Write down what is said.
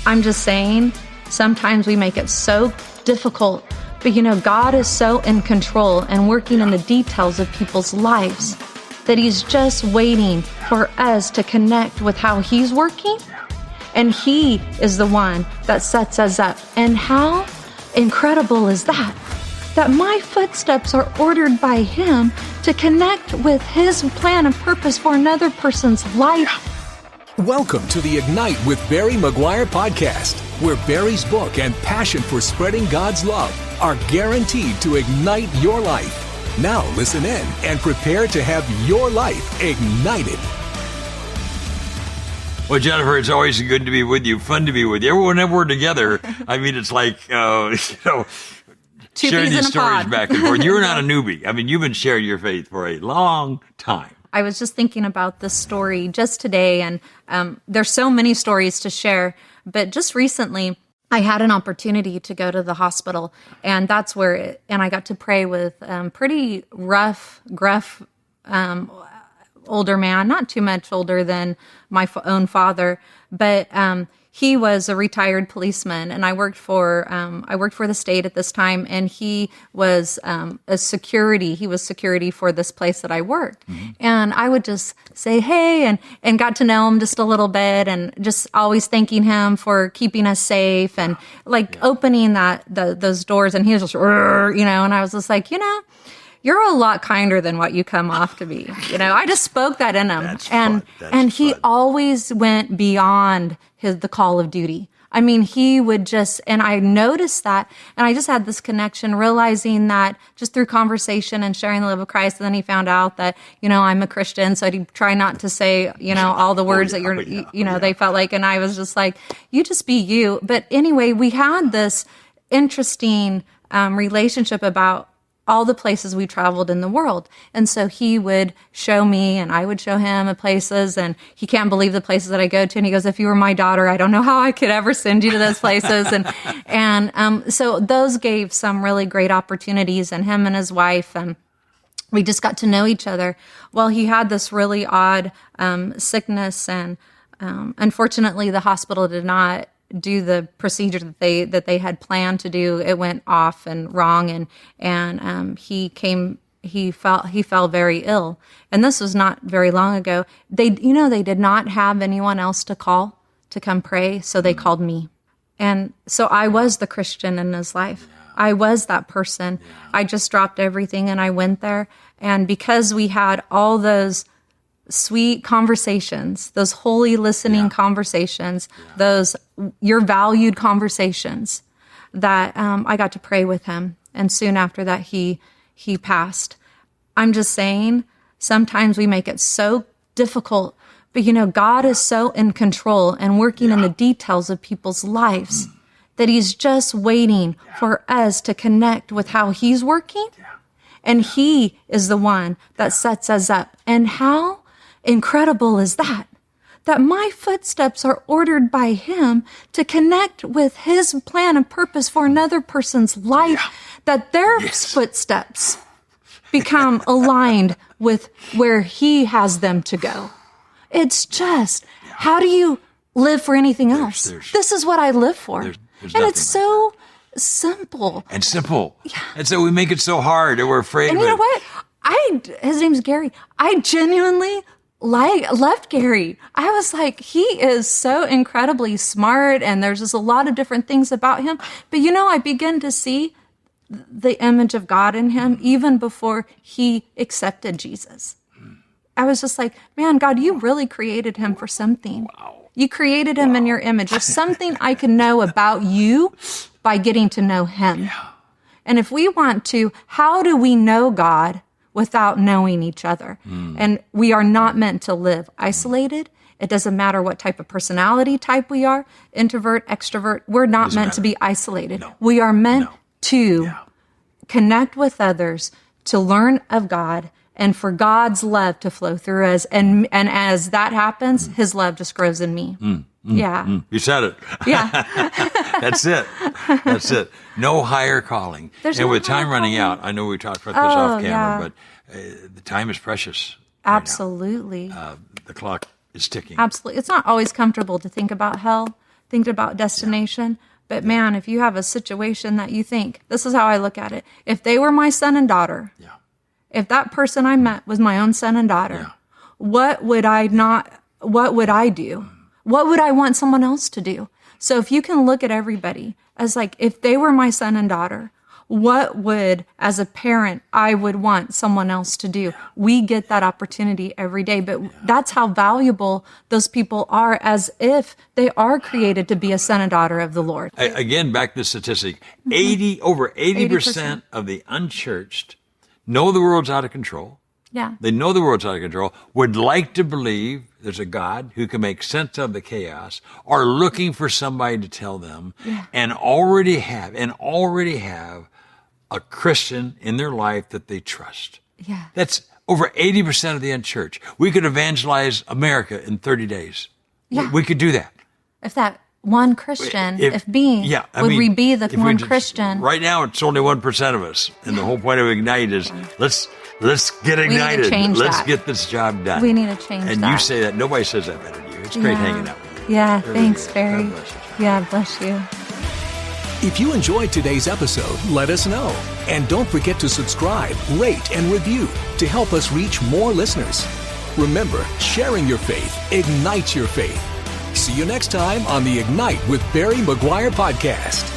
I'm just saying, sometimes we make it so difficult, but God is so in control and working in the details of people's lives that He's just waiting for us to connect with how He's working. And He is the one that sets us up. And how incredible is that? That my footsteps are ordered by Him to connect with His plan and purpose for another person's life. Welcome to the Ignite with Barry McGuire podcast, where Barry's book and passion for spreading God's love are guaranteed to ignite your life. Now listen in and prepare to have your life ignited. Well, Jennifer, it's always good to be with you, fun to be with you. Whenever we're together, I mean, it's like, sharing these stories back and forth. You're not a newbie. I mean, you've been sharing your faith for a long time. I was just thinking about this story just today, and there's so many stories to share, but just recently I had an opportunity to go to the hospital, and that's where, and I got to pray with pretty gruff, older man, not too much older than my own father, but he was a retired policeman, and I worked for the state at this time, and he was a security. He was security for this place that I worked, and I would just say hey, and got to know him just a little bit, and just always thanking him for keeping us safe and opening those doors. And he was just, and I was just like, you're a lot kinder than what you come off to be. I just spoke that in him. That's and he always went beyond the call of duty. I mean, he would just, and I noticed that, and I just had this connection, realizing that just through conversation and sharing the love of Christ. And then he found out that, I'm a Christian, so he'd try not to say, all the words that they felt like, and I was just like, you just be you. But anyway, we had this interesting relationship about all the places we traveled in the world. And so he would show me and I would show him the places, and he can't believe the places that I go to. And he goes, if you were my daughter, I don't know how I could ever send you to those places. And so those gave some really great opportunities, and him and his wife, and we just got to know each other. Well, he had this really odd sickness, and unfortunately the hospital did not do the procedure that they had planned to do. It went off and wrong, and he fell very ill. And this was not very long ago. They did not have anyone else to call to come pray, so they called me. And so I was the Christian in his life. I was that person. I just dropped everything and I went there. And because we had all those sweet conversations, those holy listening conversations, those your valued conversations, that I got to pray with him. And soon after that, he passed. I'm just saying, sometimes we make it so difficult, but God is so in control and working in the details of people's lives that He's just waiting for us to connect with how He's working. And He is the one that sets us up. And how incredible is that? That my footsteps are ordered by Him to connect with His plan and purpose for another person's life, that their footsteps become aligned with where He has them to go. It's just, how do you live for anything else? This is what I live for. There's and it's so simple. And simple. Yeah. And so we make it so hard, and we're afraid of it. And you know what? His name's Gary. I genuinely loved Gary. I was like, he is so incredibly smart, and there's just a lot of different things about him. But I begin to see the image of God in him even before he accepted Jesus. I was just like, man, God, you really created him for something. Wow. You created him in your image. There's something I can know about you by getting to know him. Yeah. And if we want to, how do we know God without knowing each other? And we are not meant to live isolated. It doesn't matter what type of personality type we are, introvert, extrovert. We're not meant to be isolated. No. We are meant to connect with others, to learn of God, and for God's love to flow through us. And as that happens, His love just grows in me. You said it. Yeah. That's it. That's it. No higher calling. And with time running out, I know we talked about this off camera, but the time is precious. Absolutely. Right now. The clock is ticking. Absolutely. It's not always comfortable to think about hell, thinking about destination. But man, if you have a situation that you think, this is how I look at it. If they were my son and daughter, if that person I met was my own son and daughter, what would I do? What would I want someone else to do? So if you can look at everybody as like, if they were my son and daughter, what would, as a parent, I would want someone else to do? We get that opportunity every day, but that's how valuable those people are, as if they are created to be a son and daughter of the Lord. Again, back to the statistic, over 80% of the unchurched know the world's out of control. Yeah. They know the world's out of control, would like to believe there's a God who can make sense of the chaos, are looking for somebody to tell them, and already have a Christian in their life that they trust. Yeah. That's over 80% of the unchurched. We could evangelize America in 30 days. Yeah. We could do that. If that one Christian, would we be the one Christian? Right now, it's only 1% of us. And the whole point of Ignite is let's get ignited. Let's get this job done. We need to change that. And you say that. Nobody says that better than you. It's great hanging out with you. Yeah, thanks, Barry. God bless you. Yeah, bless you. If you enjoyed today's episode, let us know. And don't forget to subscribe, rate, and review to help us reach more listeners. Remember, sharing your faith ignites your faith. See you next time on the Ignite with Barry Maguire podcast.